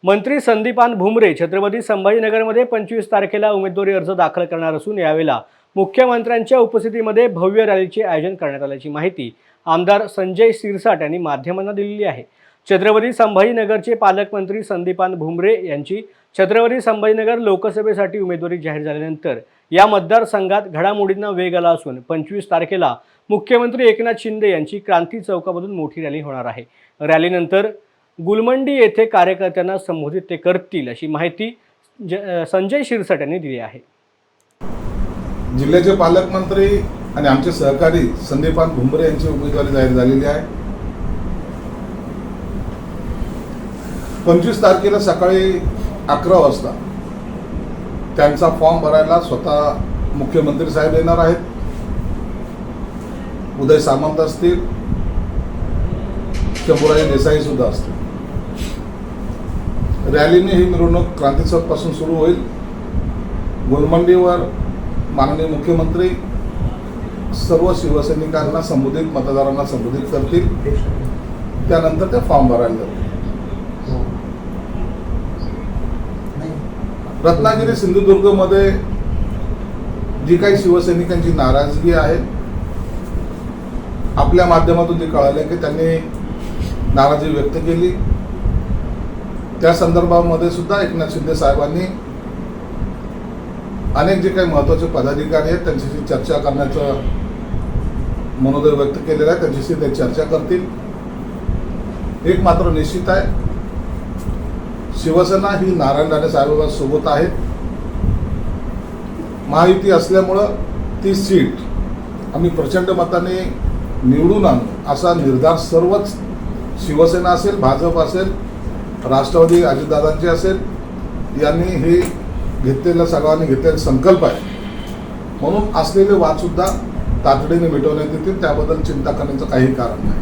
मंत्री संदीपान भुमरे छत्रपती संभाजीनगरमध्ये 25 तारखेला उमेदवारी अर्ज दाखल करणार असून यावेळेला मुख्यमंत्र्यांच्या उपस्थितीमध्ये भव्य रॅलीचे आयोजन करण्यात आल्याची माहिती आमदार संजय शिरसाट यांनी माध्यमांना दिलेली आहे। छत्रपती संभाजीनगरचे पालकमंत्री संदीपान भुमरे यांची छत्रपती संभाजीनगर लोकसभेसाठी उमेदवारी जाहीर झाल्यानंतर या मतदारसंघात घडामोडींना वेग आला असून 25 तारखेला मुख्यमंत्री एकनाथ शिंदे यांची क्रांती चौकामधून मोठी रॅली होणार आहे। रॅलीनंतर गुलमंडी येथे कार्यकर्त्यांना संबोधित ते करतील अशी माहिती संजय शिरसाट यांनी दिली आहे। जिल्ह्याचे पालकमंत्री आणि आमचे सहकारी संदीपान भुमरे यांची उमेदवारी जाहीर झालेली आहे। 25 तारखेला सकाळी 11 वाजता त्यांचा फॉर्म भरायला स्वतः मुख्यमंत्री साहेब येणार आहेत। उदय सामंत असतील, शंभूराज देसाई सुद्धा असतील। रॅलीने ही मिरवणूक क्रांती चौक पासून सुरू होईल। गुलमंडीवर माननीय मुख्यमंत्री सर्व शिवसैनिकांना संबोधित, मतदारांना संबोधित करतील। त्यानंतर ते फॉर्म भरायला जातील। रत्नागिरी सिंधुदुर्गमध्ये जी काही शिवसैनिकांची नाराजगी आहे, आपल्या माध्यमातून जे कळाले की त्यांनी नाराजी व्यक्त केली, त्या संदर्भामध्ये सुद्धा एकनाथ शिंदे साहेबांनी अनेक जे काही महत्त्वाचे पदाधिकारी आहेत त्यांच्याशी चर्चा करण्याचं मनोदय व्यक्त केलेलं आहे। त्यांच्याशी ते चर्चा करतील। एक मात्र निश्चित आहे, शिवसेना ही नारायण राणे साहेबांसोबत आहे। महायुती असल्यामुळं ती सीट आम्ही प्रचंड मताने निवडून आणू असा निर्धार सर्वच शिवसेना असेल, भाजप असेल, राष्ट्रवादी अजितदादांचे असेल, यांनी हे घेतलेला सर्वांनी घेतलेला संकल्प आहे। म्हणून असलेले वाद सुद्धा तातडीने मिटवण्यात येतील, त्याबद्दल चिंता करण्याचं काही कारण नाही।